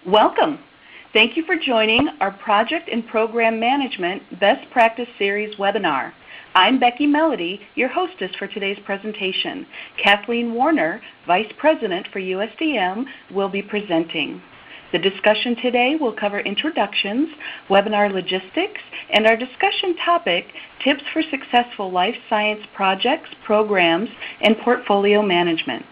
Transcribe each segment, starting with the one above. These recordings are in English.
Welcome. Thank you for joining our Project and Program Management Best Practice Series webinar. I'm Becky Melody, your hostess for today's presentation. Kathleen Warner, Vice President for USDM, will be presenting. The discussion today will cover introductions, webinar logistics, and our discussion topic, tips for successful life science projects, programs, and portfolio management.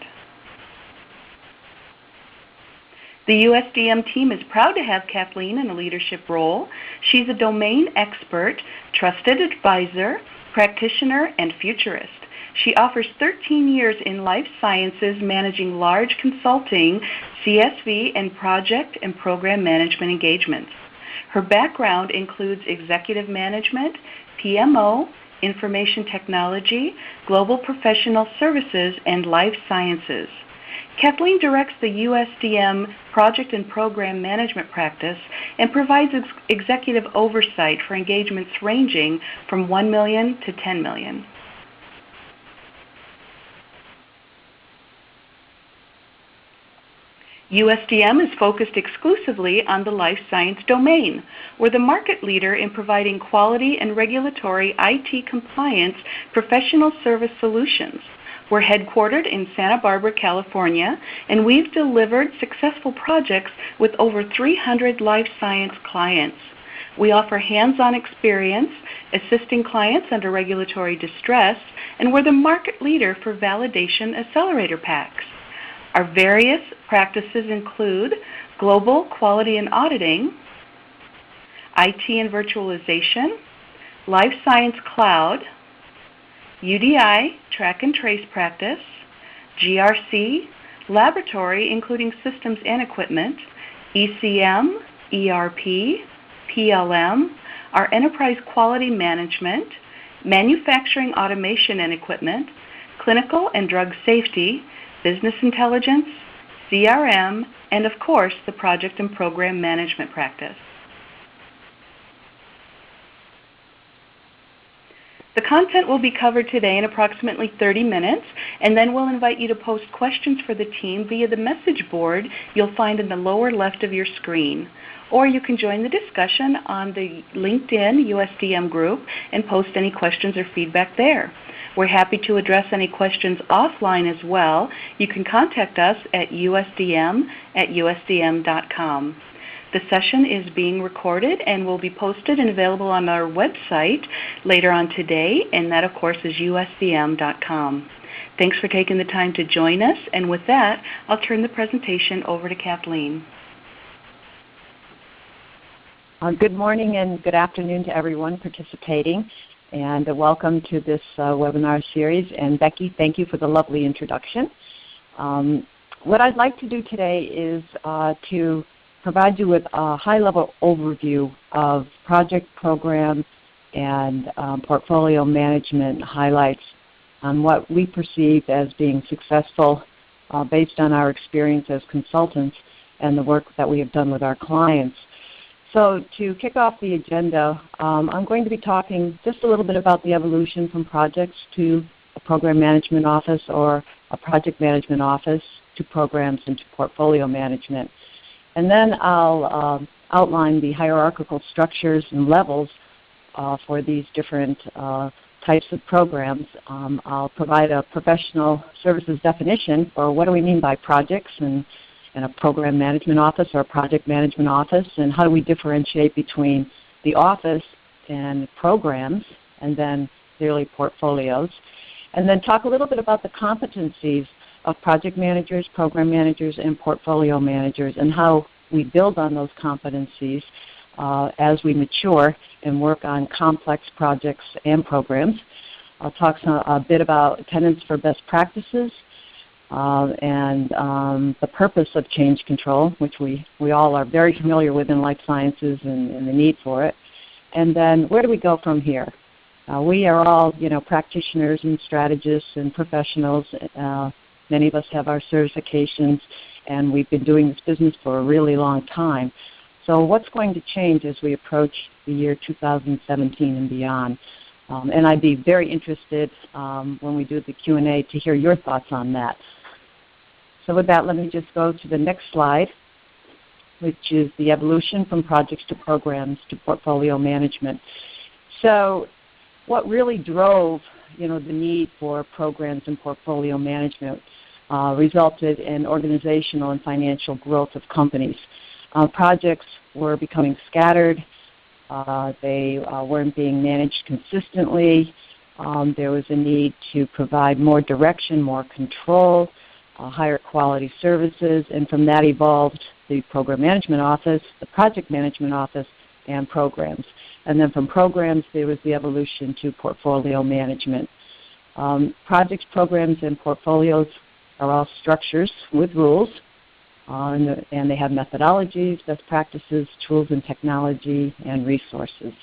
The USDM team is proud to have Kathleen in a leadership role. She's a domain expert, trusted advisor, practitioner, and futurist. She offers 13 years in life sciences managing large consulting, CSV, and project and program management engagements. Her background includes executive management, PMO, information technology, global professional services, and life sciences. Kathleen directs the USDM project and program management practice and provides executive oversight for engagements ranging from $1 million to $10 million. USDM is focused exclusively on the life science domain. We're the market leader in providing quality and regulatory IT compliance professional service solutions. We're headquartered in Santa Barbara, California, and we've delivered successful projects with over 300 life science clients. We offer hands-on experience, assisting clients under regulatory distress, and we're the market leader for validation accelerator packs. Our various practices include global quality and auditing, IT and virtualization, life science cloud, UDI, track and trace practice, GRC, laboratory including systems and equipment, ECM, ERP, PLM, our enterprise quality management, manufacturing automation and equipment, clinical and drug safety, business intelligence, CRM, and of course the project and program management practice. The content will be covered today in approximately 30 minutes, and then we'll invite you to post questions for the team via the message board you'll find in the lower left of your screen. Or you can join the discussion on the LinkedIn USDM group and post any questions or feedback there. We're happy to address any questions offline as well. You can contact us at usdm@usdm.com. The session is being recorded and will be posted and available on our website later on today, and that, of course, is usdm.com. Thanks for taking the time to join us, and with that, I'll turn the presentation over to Kathleen. Good morning and good afternoon to everyone participating, and welcome to this webinar series. And Becky, thank you for the lovely introduction. What I'd like to do today is to provide you with a high-level overview of project, program, and portfolio management highlights on what we perceive as being successful based on our experience as consultants and the work that we have done with our clients. So to kick off the agenda, I'm going to be talking just a little bit about the evolution from projects to a program management office or a project management office to programs and to portfolio management. And then I'll outline the hierarchical structures and levels for these different types of programs. I'll provide a professional services definition for what do we mean by projects and a program management office or a project management office, and how do we differentiate between the office and programs, and then clearly portfolios. And then talk a little bit about the competencies of project managers, program managers, and portfolio managers, and how we build on those competencies as we mature and work on complex projects and programs. I'll talk a bit about tenets for best practices and the purpose of change control, which we all are very familiar with in life sciences and the need for it. And then where do we go from here? We are all, practitioners and strategists and professionals. Many of us have our certifications, and we've been doing this business for a really long time. So what's going to change as we approach the year 2017 and beyond? And I'd be very interested when we do the Q&A to hear your thoughts on that. So with that, let me just go to the next slide. which is the evolution from projects to programs to portfolio management. So what really drove the need for programs and portfolio management resulted in organizational and financial growth of companies. Projects were becoming scattered. They weren't being managed consistently. There was a need to provide more direction, more control, higher quality services, and from that evolved the Program Management Office, the Project Management Office, and programs. And then from programs, there was the evolution to portfolio management. Projects, programs, and portfolios are all structures with rules, and they have methodologies, best practices, tools and technology, and resources.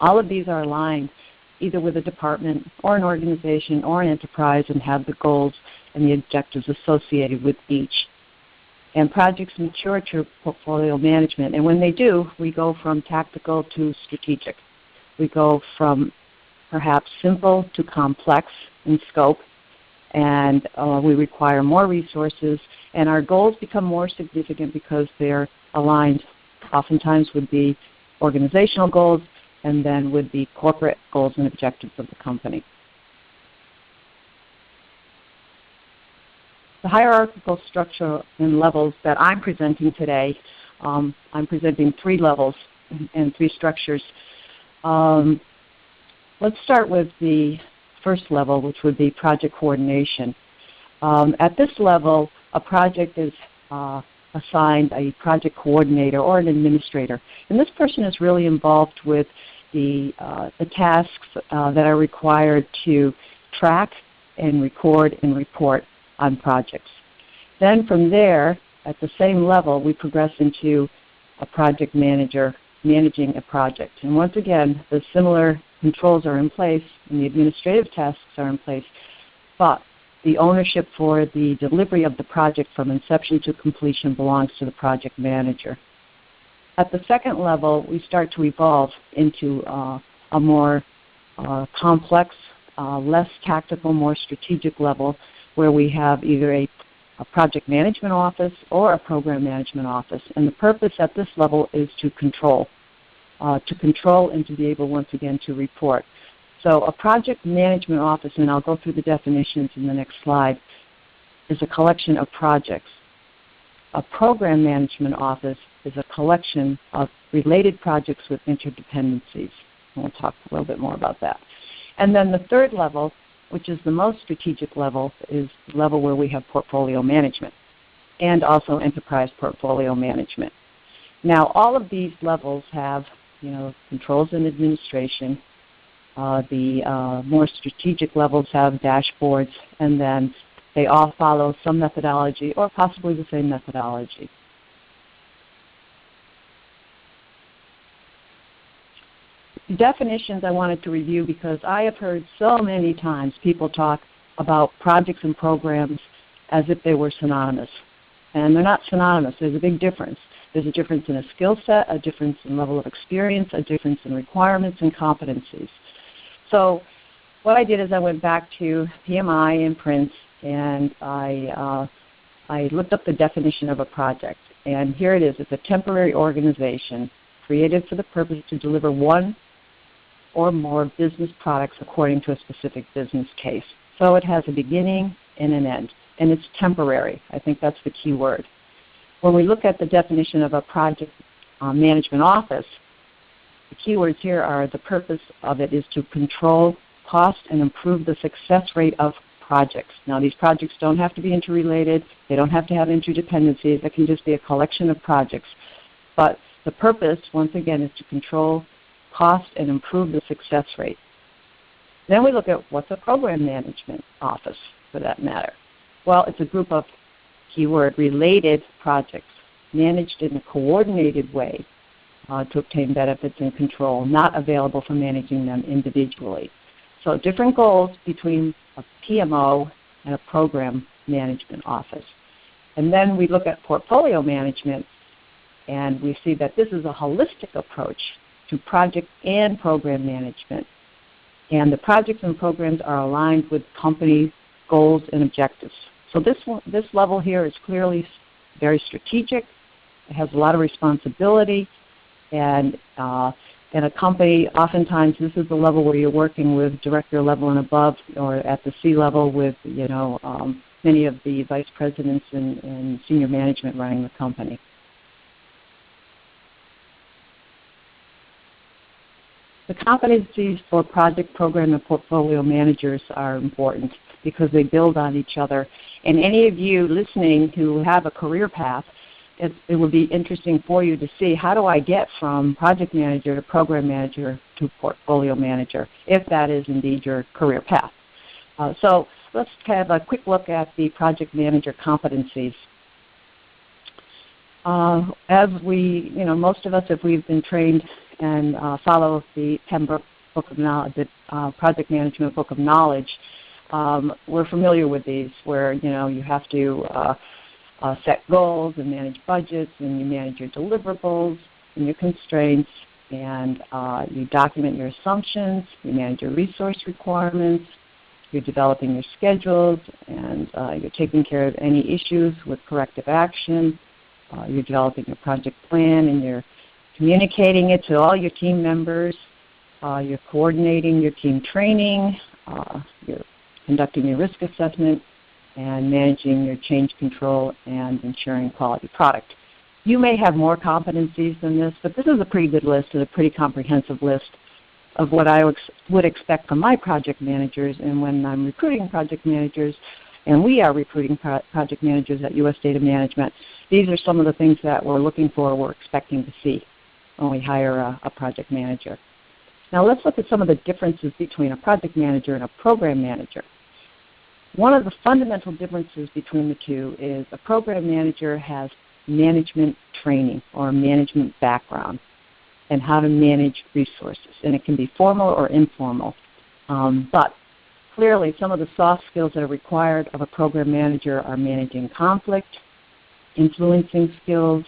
All of these are aligned either with a department or an organization or an enterprise and have the goals and the objectives associated with each. And projects mature to portfolio management, and when they do, we go from tactical to strategic. We go from perhaps simple to complex in scope, and we require more resources, and our goals become more significant because they're aligned oftentimes with the organizational goals and then with the corporate goals and objectives of the company. The hierarchical structure and levels that I'm presenting today, I'm presenting 3 levels and 3 structures. Let's start with the first level, which would be project coordination. At this level, a project is assigned a project coordinator or an administrator. And this person is really involved with the tasks that are required to track and record and report on projects. Then from there, at the same level, we progress into a project manager managing a project. And once again, the similar controls are in place and the administrative tasks are in place, but the ownership for the delivery of the project from inception to completion belongs to the project manager. At the second level, we start to evolve into a more complex, less tactical, more strategic level where we have either a project management office or a program management office. And the purpose at this level is to control and to be able once again to report. So a project management office, and I'll go through the definitions in the next slide, is a collection of projects. A program management office is a collection of related projects with interdependencies. And we'll talk a little bit more about that. And then the third level, which is the most strategic level, is the level where we have portfolio management and also enterprise portfolio management. Now, all of these levels have controls and administration. The more strategic levels have dashboards, and then they all follow some methodology or possibly the same methodology. Definitions I wanted to review because I have heard so many times people talk about projects and programs as if they were synonymous. And they're not synonymous. There's a big difference. There's a difference in a skill set, a difference in level of experience, a difference in requirements and competencies. So what I did is I went back to PMI and Prince, and I looked up the definition of a project. And here it is. It's a temporary organization created for the purpose to deliver one or more business products according to a specific business case. So it has a beginning and an end, and it's temporary. I think that's the key word. When we look at the definition of a project management office, the key words here are the purpose of it is to control cost and improve the success rate of projects. Now, these projects don't have to be interrelated. They don't have to have interdependencies. It can just be a collection of projects. But the purpose, once again, is to control cost and improve the success rate. Then we look at what's a program management office, for that matter. Well, it's a group of, keyword, related projects managed in a coordinated way to obtain benefits and control, not available for managing them individually. So different goals between a PMO and a program management office. And then we look at portfolio management, and we see that this is a holistic approach to project and program management. And the projects and programs are aligned with company goals and objectives. So this level here is clearly very strategic It has a lot of responsibility, and in a company, oftentimes this is the level where you're working with director level and above, or at the C level with many of the vice presidents and senior management running the company. The competencies for project, program, and portfolio managers are important because they build on each other. And any of you listening who have a career path, it would be interesting for you to see, how do I get from project manager to program manager to portfolio manager, if that is indeed your career path. So let's have a quick look at the project manager competencies. As we, most of us, if we've been trained and follow the Pembroke Book of Knowledge, the Project Management Book of Knowledge, we're familiar with these, where you have to set goals and manage budgets, and you manage your deliverables and your constraints, and you document your assumptions, you manage your resource requirements, you're developing your schedules, and you're taking care of any issues with corrective action. You're developing your project plan, and you're communicating it to all your team members. You're coordinating your team training. You're conducting your risk assessment, and managing your change control and ensuring quality product. You may have more competencies than this, but this is a pretty good list and a pretty comprehensive list of what I would expect from my project managers. And when I'm recruiting project managers, and we are recruiting project managers at US Data Management, these are some of the things that we're looking for, we're expecting to see when we hire a project manager. Now let's look at some of the differences between a project manager and a program manager. One of the fundamental differences between the two is a program manager has management training or a management background and how to manage resources. And it can be formal or informal. But clearly some of the soft skills that are required of a program manager are managing conflict, influencing skills,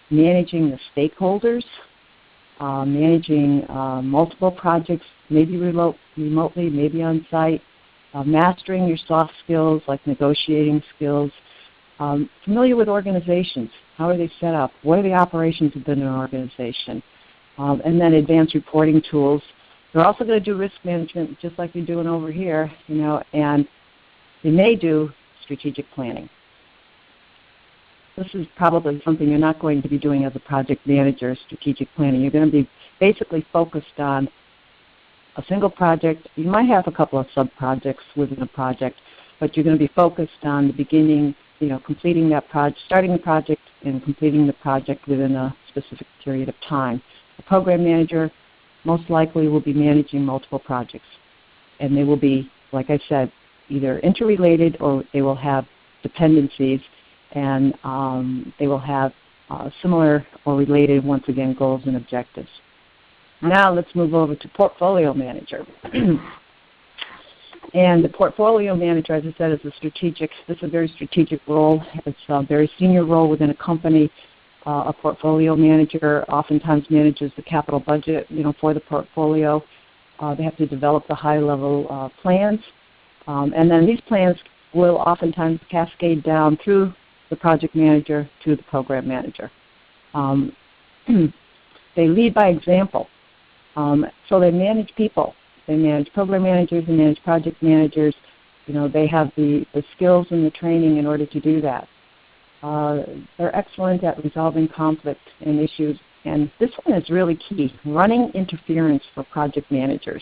managing the stakeholders, managing multiple projects, maybe remotely, maybe on site, mastering your soft skills like negotiating skills, familiar with organizations. How are they set up? What are the operations within an organization? And then advanced reporting tools. They're also going to do risk management just like you're doing over here, and they may do strategic planning. This is probably something you're not going to be doing as a project manager, strategic planning. You're going to be basically focused on a single project. You might have a couple of sub-projects within a project, but you're going to be focused on the beginning, completing that project, starting the project and completing the project within a specific period of time. A program manager most likely will be managing multiple projects, and they will be, like I said, either interrelated or they will have dependencies, and they will have similar or related, once again, goals and objectives. Now let's move over to portfolio manager. And the portfolio manager, as I said, is this is a very strategic role. It's a very senior role within a company. A portfolio manager oftentimes manages the capital budget, for the portfolio. They have to develop the high-level plans, and then these plans will oftentimes cascade down through the project manager to the program manager. They lead by example. So they manage people. They manage program managers, they manage project managers. They have the skills and the training in order to do that. They're excellent at resolving conflict and issues. And this one is really key, running interference for project managers.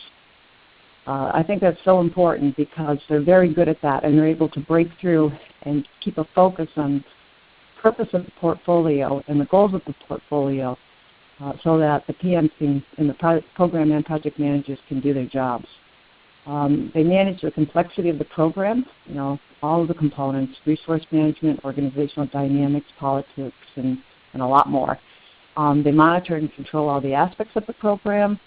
I think that's so important because they're very good at that, and they're able to break through and keep a focus on the purpose of the portfolio and the goals of the portfolio, so that the PMs and the program and project managers can do their jobs. They manage the complexity of the program, all of the components, resource management, organizational dynamics, politics, and a lot more. They monitor and control all the aspects of the program.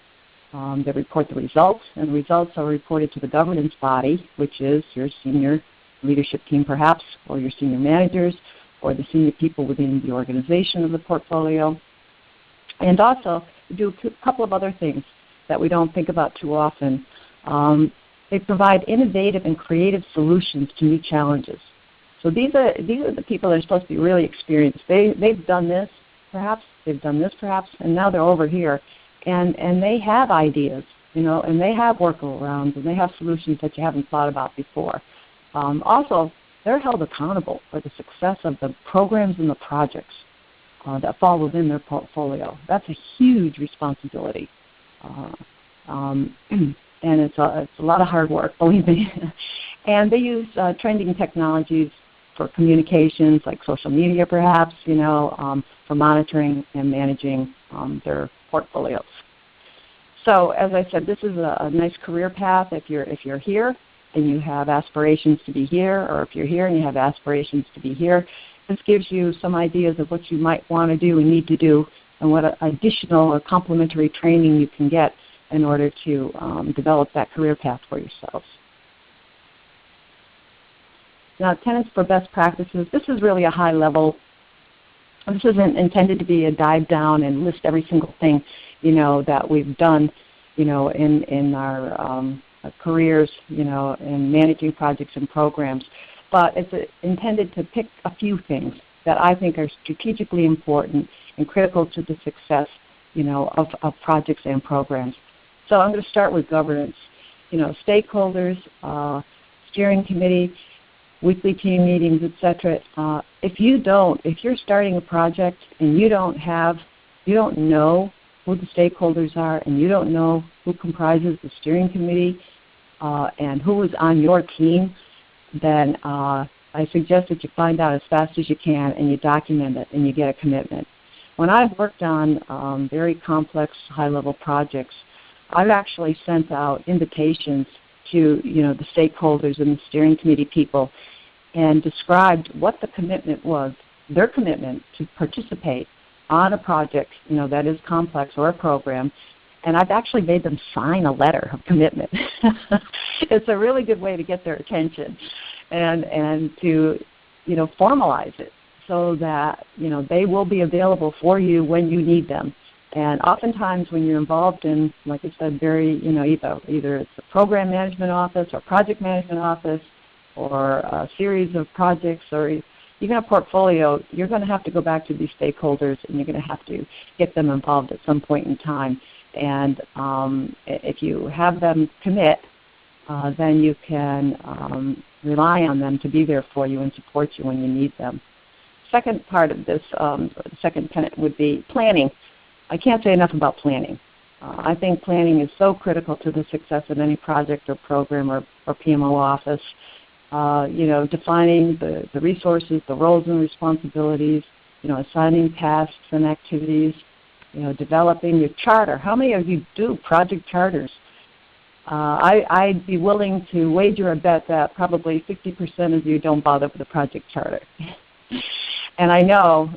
They report the results, and the results are reported to the governance body, which is your senior leadership team perhaps, or your senior managers, or the senior people within the organization of the portfolio. And also, we do a couple of other things that we don't think about too often. They provide innovative and creative solutions to new challenges. So these are the people that are supposed to be really experienced. They've done this, perhaps, they've done this perhaps, and now they're over here. And they have ideas, and they have workarounds, and they have solutions that you haven't thought about before. Also, they're held accountable for the success of the programs and the projects that fall within their portfolio. That's a huge responsibility. And it's a lot of hard work, believe me. And they use trending technologies for communications, like social media perhaps, for monitoring and managing their portfolios. So as I said, this is a nice career path if you're here and you have aspirations to be here, or if you're here and you have aspirations to be here. This gives you some ideas of what you might want to do and need to do, and what additional or complementary training you can get in order to develop that career path for yourselves. Now, tenets for best practices. This is really a high level. This isn't intended to be a dive down and list every single thing, that we've done, in our careers, in managing projects and programs. But it's intended to pick a few things that I think are strategically important and critical to the success, of projects and programs. So I'm going to start with governance. Stakeholders, steering committee, weekly team meetings, etc. If you're starting a project and you don't know who the stakeholders are, and you don't know who comprises the steering committee and who is on your team, then I suggest that you find out as fast as you can and you document it and you get a commitment. When I've worked on very complex high-level projects, I've actually sent out invitations to the stakeholders and the steering committee people, and described what the commitment was, their commitment to participate on a project that is complex, or a program, and I've actually made them sign a letter of commitment. It's a really good way to get their attention and to formalize it so that they will be available for you when you need them. And oftentimes when you're involved in, like I said, very, either it's a program management office or project management office or a series of projects or even a portfolio, you're going to have to go back to these stakeholders and you're going to have to get them involved at some point in time. And if you have them commit, then you can rely on them to be there for you and support you when you need them. Second part of this, second tenet would be planning. I can't say enough about planning. I think planning is so critical to the success of any project or program or PMO office. Defining the resources, the roles and responsibilities, assigning tasks and activities, developing your charter. How many of you do project charters? I'd be willing to wager a bet that probably 50% of you don't bother with a project charter. And I know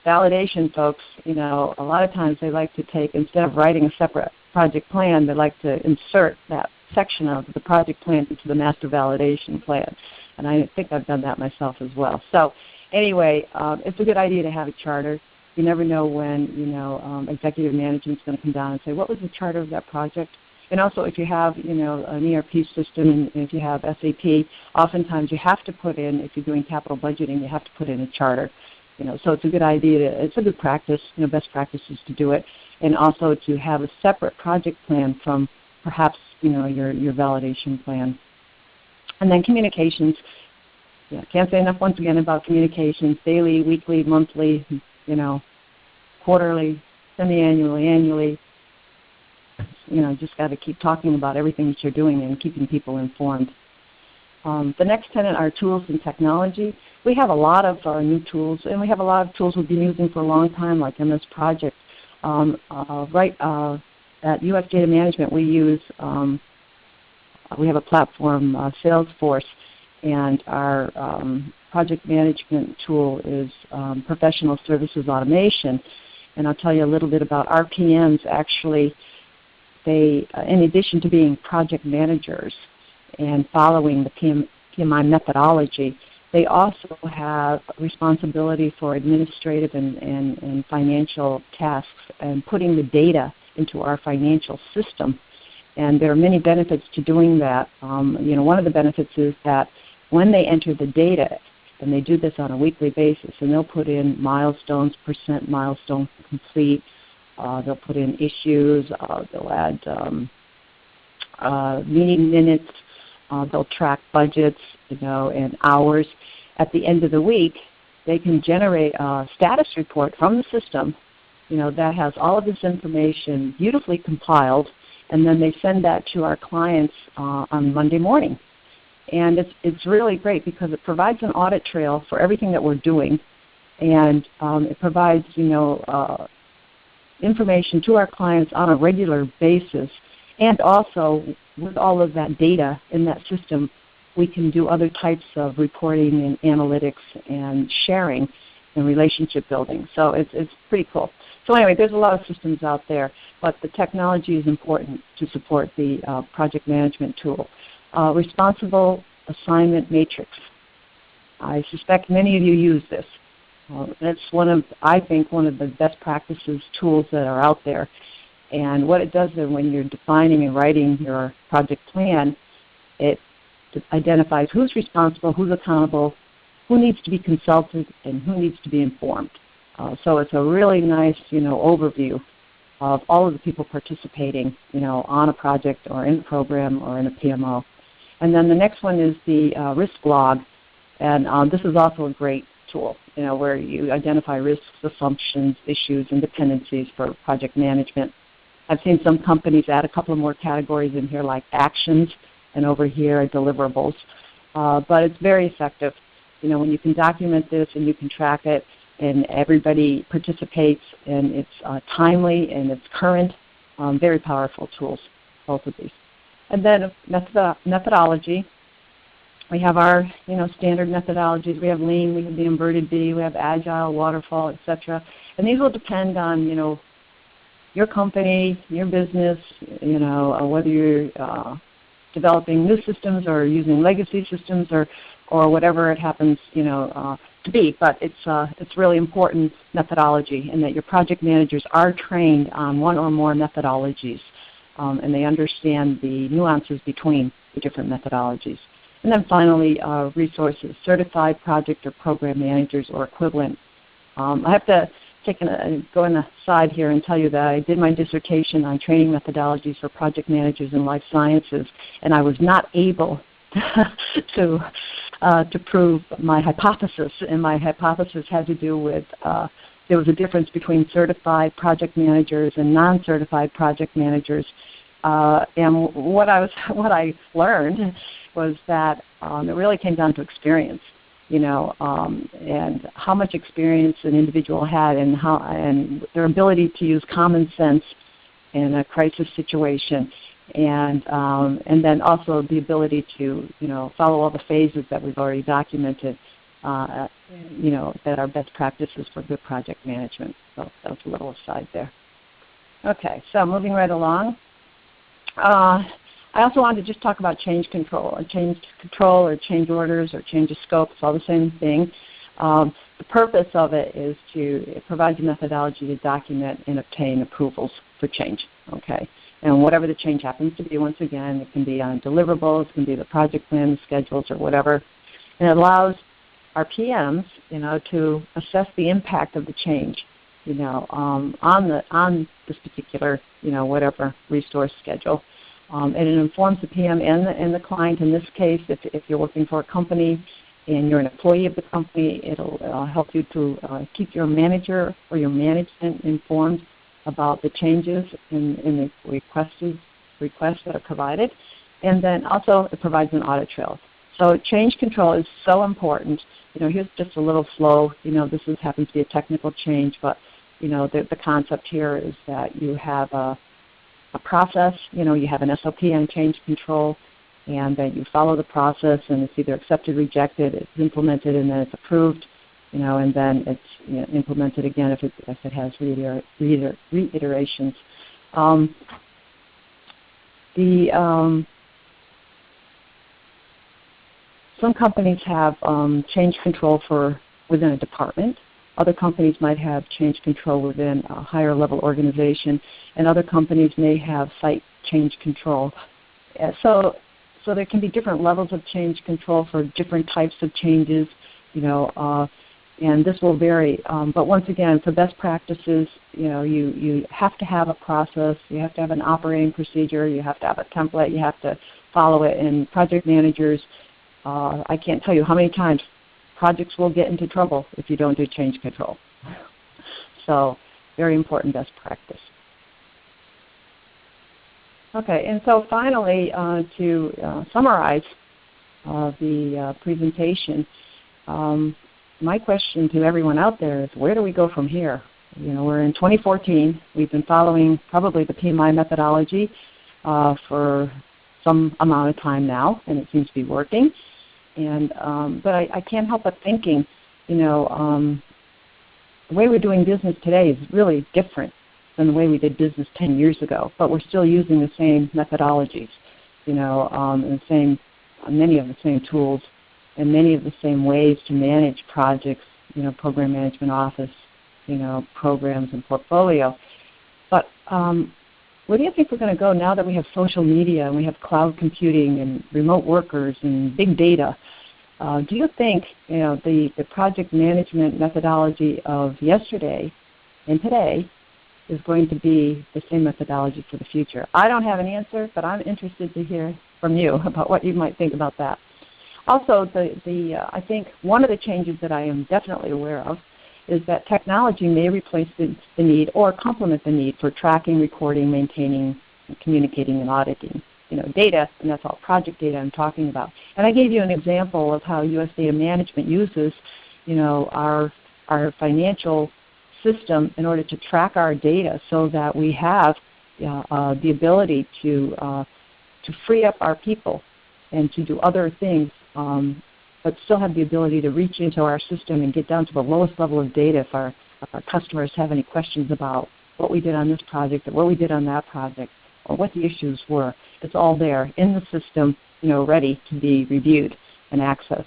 validation folks, a lot of times they like to take, instead of writing a separate project plan, they like to insert that section of the project plan into the master validation plan. And I think I've done that myself as well. So anyway, it's a good idea to have a charter. You never know when, executive management is going to come down and say, what was the charter of that project? And also if you have, an ERP system and if you have SAP, oftentimes you have to put in, if you're doing capital budgeting, you have to put in a charter. So it's a good idea, it's a good practice, best practices to do it, and also to have a separate project plan from perhaps, your validation plan. And then communications. Can't say enough once again about communications, daily, weekly, monthly, quarterly, semi-annually, annually. Just got to keep talking about everything that you're doing and keeping people informed. The next tenet are tools and technology. We have a lot of new tools, and we have a lot of tools we've been using for a long time, like in this project. At US Data Management, we use, we have a platform, Salesforce, and our project management tool is Professional Services Automation. And I'll tell you a little bit about RPMs. Actually, they, in addition to being project managers and following the PMI methodology, they also have responsibility for administrative and financial tasks and putting the data into our financial system. And there are many benefits to doing that. One of the benefits is that when they enter the data, and they do this on a weekly basis, and they'll put in milestones, percent milestone complete. They'll put in issues. They'll add meeting minutes. They'll track budgets, and hours. At the end of the week, they can generate a status report from the system, that has all of this information beautifully compiled, and then they send that to our clients on Monday morning. And it's really great because it provides an audit trail for everything that we're doing, and it provides, information to our clients on a regular basis. And also, with all of that data in that system, we can do other types of reporting and analytics and sharing and relationship building. So it's pretty cool. So anyway, there's a lot of systems out there, but the technology is important to support the project management tool. Responsible assignment matrix. I suspect many of you use this. That's I think one of the best practices tools that are out there. And what it does is when you're defining and writing your project plan, it identifies who's responsible, who's accountable, who needs to be consulted, and who needs to be informed. So it's a really nice, overview of all of the people participating, on a project or in a program or in a PMO. And then the next one is the risk log, and this is also a great tool, where you identify risks, assumptions, issues, and dependencies for project management. I've seen some companies add a couple of more categories in here, like actions, and over here are deliverables. But it's very effective. When you can document this and you can track it, and everybody participates, and it's timely and it's current, very powerful tools, both of these. And then methodology. We have our standard methodologies. We have Lean, we have the inverted B, we have Agile, Waterfall, etc. And these will depend on your company, your business, whether you're developing new systems or using legacy systems or whatever it happens to be. But it's really important methodology, and that your project managers are trained on one or more methodologies, and they understand the nuances between the different methodologies. And then finally, resources, certified project or program managers or equivalent. I have to go on the side here and tell you that I did my dissertation on training methodologies for project managers in life sciences, and I was not able to prove my hypothesis. And my hypothesis had to do with there was a difference between certified project managers and non-certified project managers. And what I learned was that it really came down to experience, and how much experience an individual had, and their ability to use common sense in a crisis situation, and then also the ability to follow all the phases that we've already documented, that are best practices for good project management. So that was a little aside there. Okay, so moving right along. I also wanted to just talk about change control. Change control or change orders or change of scope, it's all the same thing. The purpose of it is it provides a methodology to document and obtain approvals for change. Okay, and whatever the change happens to be, once again, it can be on deliverables, it can be the project plan, the schedules, or whatever. And it allows our PMs, to assess the impact of the change, on this particular, whatever resource schedule. And it informs the PM and the client. In this case, if you're working for a company and you're an employee of the company, it'll help you to keep your manager or your management informed about the changes in the requests that are provided. And then also it provides an audit trail. So change control is so important. Here's just a little flow. This happens to be a technical change, but the concept here is that you have a process, you have an SOP on change control, and that you follow the process, and it's either accepted, rejected, it's implemented, and then it's approved, and then it's implemented again if it has reiterations. Some companies have change control within a department. Other companies might have change control within a higher level organization, and other companies may have site change control. So there can be different levels of change control for different types of changes. And this will vary. But once again, for best practices, you have to have a process, you have to have an operating procedure, you have to have a template, you have to follow it. And project managers, I can't tell you how many times projects will get into trouble if you don't do change control. So very important best practice. Okay, and so finally, to summarize the presentation, my question to everyone out there is, where do we go from here? We're in 2014. We've been following probably the PMI methodology for some amount of time now, and it seems to be working. And but I can't help but thinking, the way we're doing business today is really different than the way we did business 10 years ago. But we're still using the same methodologies, and many of the same tools, and many of the same ways to manage projects, program management office, programs and portfolio. But where do you think we're going to go now that we have social media and we have cloud computing and remote workers and big data? Do you think the project management methodology of yesterday and today is going to be the same methodology for the future? I don't have an answer, but I'm interested to hear from you about what you might think about that. Also, I think one of the changes that I am definitely aware of is that technology may replace the need or complement the need for tracking, recording, maintaining, communicating, and auditing. Data, and that's all project data I'm talking about. And I gave you an example of how USDM management uses, our financial system in order to track our data so that we have the ability to free up our people and to do other things, but still have the ability to reach into our system and get down to the lowest level of data if our customers have any questions about what we did on this project or what we did on that project or what the issues were. It's all there in the system, ready to be reviewed and accessed.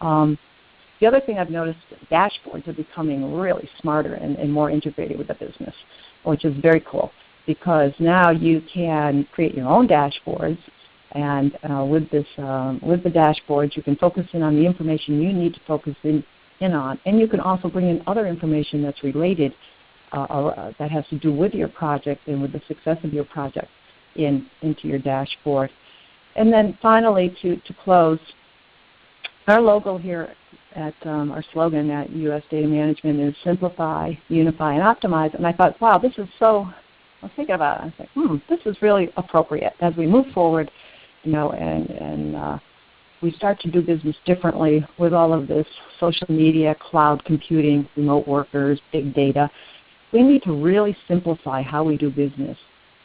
The other thing I've noticed, dashboards are becoming really smarter and more integrated with the business, which is very cool because now you can create your own dashboards. And with the dashboards, you can focus in on the information you need to focus in on. And you can also bring in other information that's related, that has to do with your project and with the success of your project into your dashboard. And then finally, to close, our logo here at our slogan at US Data Management is simplify, unify, and optimize. And I thought, wow, this is so, I was thinking about it. I was like, this is really appropriate as we move forward. And we start to do business differently with all of this social media, cloud computing, remote workers, big data. We need to really simplify how we do business,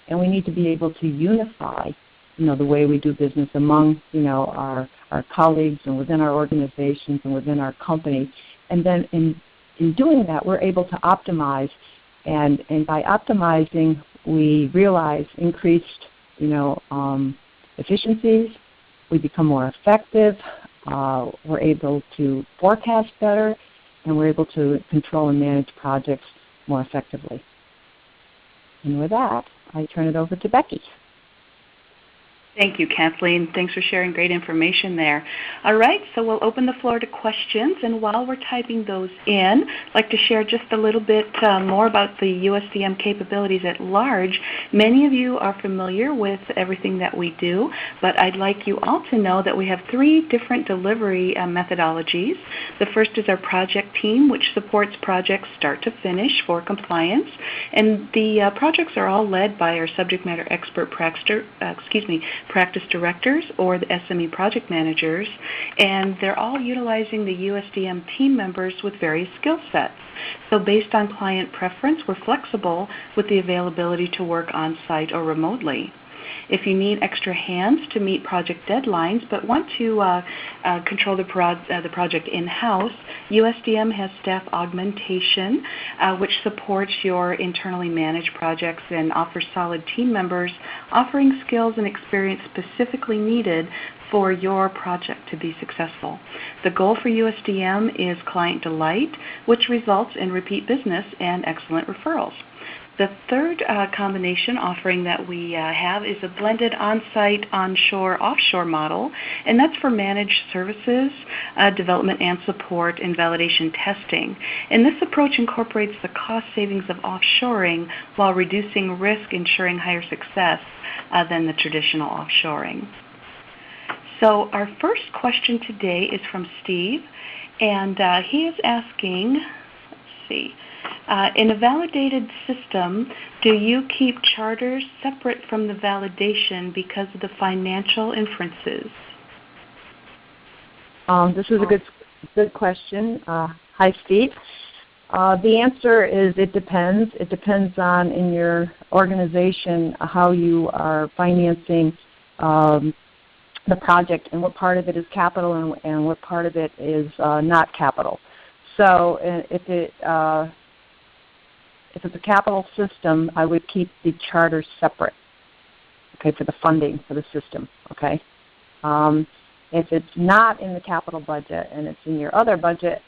and we need to be able to unify, the way we do business among, our colleagues and within our organizations and within our company. And then in doing that, we're able to optimize, and by optimizing, we realize increased, efficiencies, we become more effective, we're able to forecast better, and we're able to control and manage projects more effectively. And with that, I turn it over to Becky. Thank you, Kathleen. Thanks for sharing great information there. All right, so we'll open the floor to questions, and while we're typing those in, I'd like to share just a little bit more about the USDM capabilities at large. Many of you are familiar with everything that we do, but I'd like you all to know that we have 3 different delivery methodologies. The first is our project team, which supports projects start to finish for compliance, and the projects are all led by our subject matter expert practice directors or the SME project managers, and they're all utilizing the USDM team members with various skill sets. So based on client preference, we're flexible with the availability to work on-site or remotely. If you need extra hands to meet project deadlines but want to control the project in-house, USDM has staff augmentation, which supports your internally managed projects and offers solid team members offering skills and experience specifically needed for your project to be successful. The goal for USDM is client delight, which results in repeat business and excellent referrals. The third combination offering that we have is a blended on-site, onshore, offshore model, and that's for managed services, development and support, and validation testing. And this approach incorporates the cost savings of offshoring while reducing risk, ensuring higher success than the traditional offshoring. So our first question today is from Steve, and he is asking, let's see, in a validated system, do you keep charters separate from the validation because of the financial inferences? This is a good question. Hi, Steve. The answer is it depends. It depends on, in your organization, how you are financing the project and what part of it is capital and what part of it is not capital. So if it's a capital system, I would keep the charter separate, okay, for the funding for the system, okay? If it's not in the capital budget and it's in your other budget,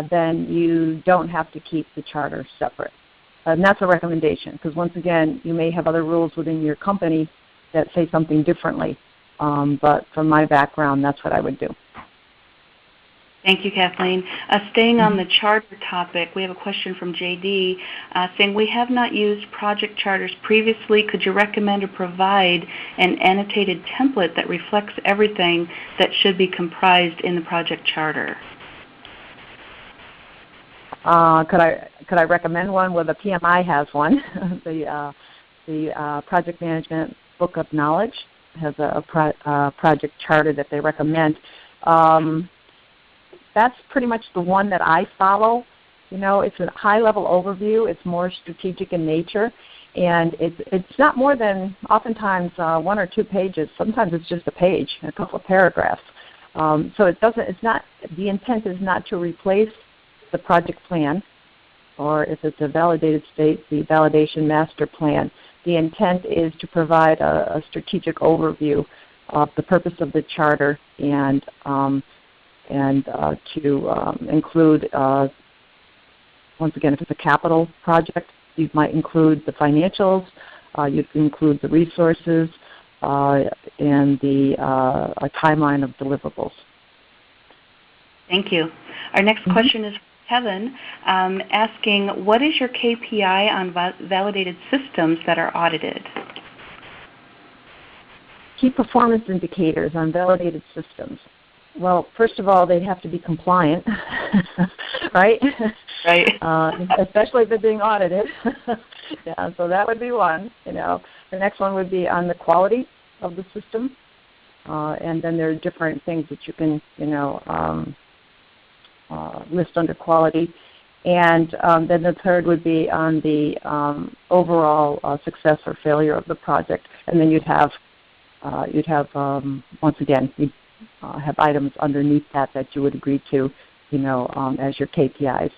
then you don't have to keep the charter separate. And that's a recommendation, because once again, you may have other rules within your company that say something differently. But from my background, that's what I would do. Thank you, Kathleen. Staying on the charter topic, we have a question from JD saying, we have not used project charters previously. Could you recommend or provide an annotated template that reflects everything that should be comprised in the project charter? Could I recommend one? Well, the PMI has one. the Project Management Book of Knowledge has a project charter that they recommend. That's pretty much the one that I follow. You know, it's a high-level overview. It's more strategic in nature, and it's not more than oftentimes 1 or 2 pages. Sometimes it's just a page, a couple of paragraphs. So it doesn't. It's not. The intent is not to replace the project plan, or if it's a validated state, the validation master plan. The intent is to provide a strategic overview of the purpose of the charter and to include, once again, if it's a capital project, you might include the financials, you can include the resources, and a timeline of deliverables. Thank you. Our next question is Kevin, asking, what is your KPI on validated systems that are audited? Key performance indicators on validated systems. Well, first of all, they have to be compliant, right? Right. Especially if they're being audited. Yeah, so that would be one. You know, the next one would be on the quality of the system, and then there are different things that you can, list under quality. And then the third would be on the overall success or failure of the project. And then you'd have once again, you'd have items underneath that you would agree to, as your KPIs,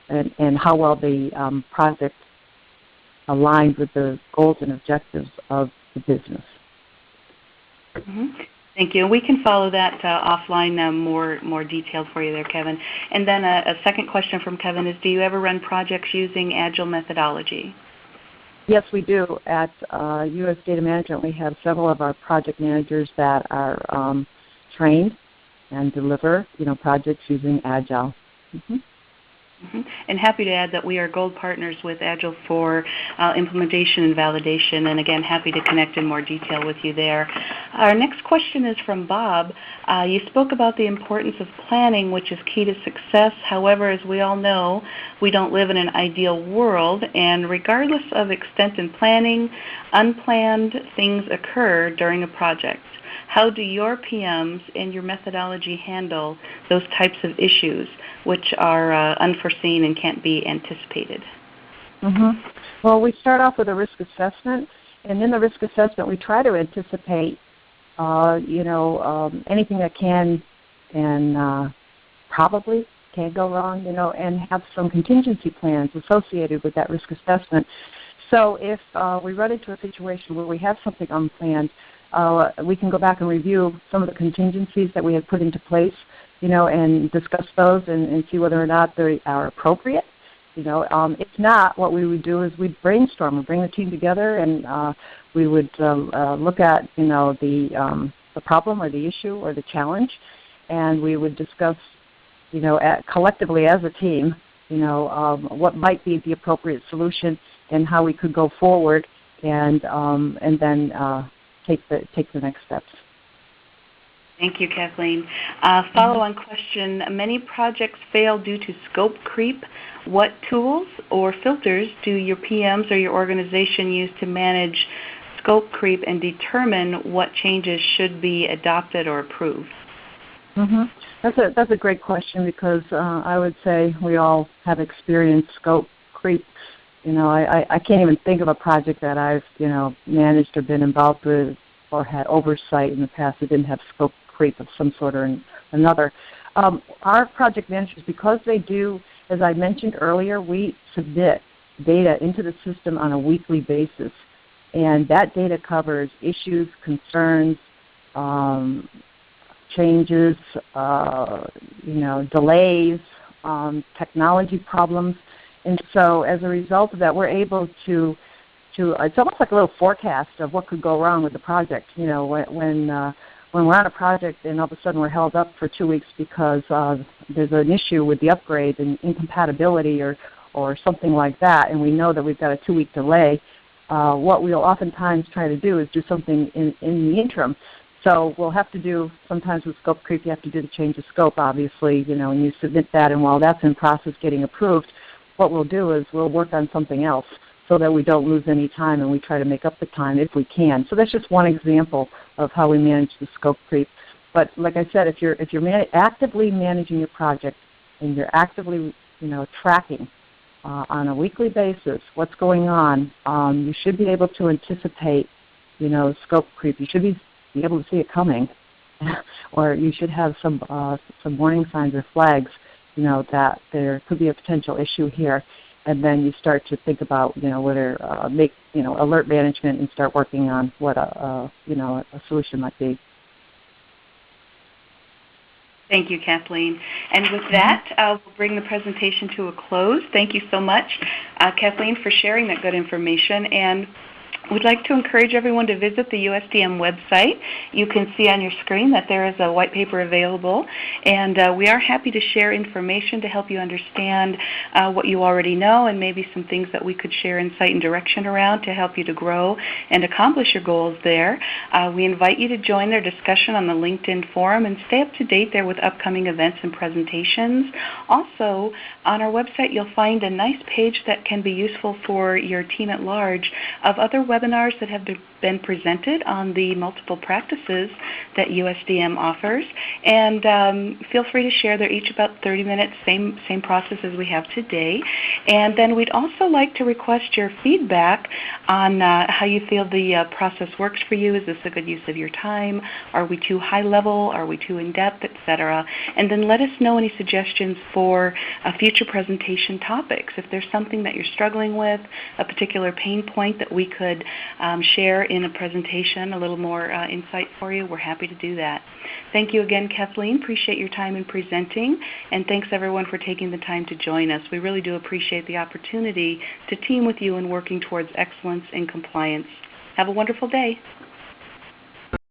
and how well the project aligns with the goals and objectives of the business. Mm-hmm. Thank you. We can follow that offline, more detailed for you there, Kevin. And then a second question from Kevin is, do you ever run projects using Agile methodology? Yes, we do. At US Data Management, we have several of our project managers that are trained and deliver, projects using Agile. Mm-hmm. Mm-hmm. And happy to add that we are gold partners with Agile for implementation and validation, and again, happy to connect in more detail with you there. Our next question is from Bob. You spoke about the importance of planning, which is key to success. However, as we all know, we don't live in an ideal world, and regardless of extent in planning, unplanned things occur during a project. How do your PMs and your methodology handle those types of issues, which are unforeseen and can't be anticipated? Mm-hmm. Well, we start off with a risk assessment, and in the risk assessment, we try to anticipate, anything that can and probably can go wrong, and have some contingency plans associated with that risk assessment. So if we run into a situation where we have something unplanned, we can go back and review some of the contingencies that we had put into place, and discuss those and see whether or not they are appropriate. If not, what we would do is we'd brainstorm. We'd bring the team together, and we would look at, the problem or the issue or the challenge, and we would discuss, collectively as a team, what might be the appropriate solution and how we could go forward, and then take the next steps. Thank you, Kathleen. Follow-on question. Many projects fail due to scope creep. What tools or filters do your PMs or your organization use to manage scope creep and determine what changes should be adopted or approved? That's a great question, because I would say we all have experienced scope creep. I can't even think of a project that I've managed or been involved with or had oversight in the past that didn't have scope creep of some sort or another. Our project managers, because they do, as I mentioned earlier, we submit data into the system on a weekly basis, and that data covers issues, concerns, changes, delays, technology problems, and so as a result of that, we're able to it's almost like a little forecast of what could go wrong with the project. When we're on a project and all of a sudden we're held up for 2 weeks because there's an issue with the upgrade and incompatibility or something like that, and we know that we've got a 2-week delay, what we'll oftentimes try to do is do something in the interim. So we'll have to do, sometimes with scope creep, you have to do the change of scope, obviously, and you submit that, and while that's in process getting approved, what we'll do is we'll work on something else so that we don't lose any time, and we try to make up the time if we can. So that's just one example of how we manage the scope creep. But like I said, if you're actively managing your project and you're actively tracking on a weekly basis what's going on, you should be able to anticipate scope creep. You should be able to see it coming, or you should have some warning signs or flags, that there could be a potential issue here. And then you start to think about, whether make, alert management and start working on what a solution might be. Thank you, Kathleen. And with that, we'll bring the presentation to a close. Thank you so much, Kathleen, for sharing that good information. And we'd like to encourage everyone to visit the USDM website. You can see on your screen that there is a white paper available, and we are happy to share information to help you understand what you already know, and maybe some things that we could share insight and direction around to help you to grow and accomplish your goals there. We invite you to join their discussion on the LinkedIn forum and stay up to date there with upcoming events and presentations. Also, on our website, you'll find a nice page that can be useful for your team at large of other webinars that have been presented on the multiple practices that USDM offers, and feel free to share. They're each about 30 minutes, same process as we have today. And then we'd also like to request your feedback on how you feel the process works for you. Is this a good use of your time? Are we too high level? Are we too in-depth, etc.? And then let us know any suggestions for future presentation topics. If there's something that you're struggling with, a particular pain point that we could share in a presentation, a little more insight for you, we're happy to do that. Thank you again, Kathleen. Appreciate your time in presenting, and thanks everyone for taking the time to join us. We really do appreciate the opportunity to team with you in working towards excellence in compliance. Have a wonderful day.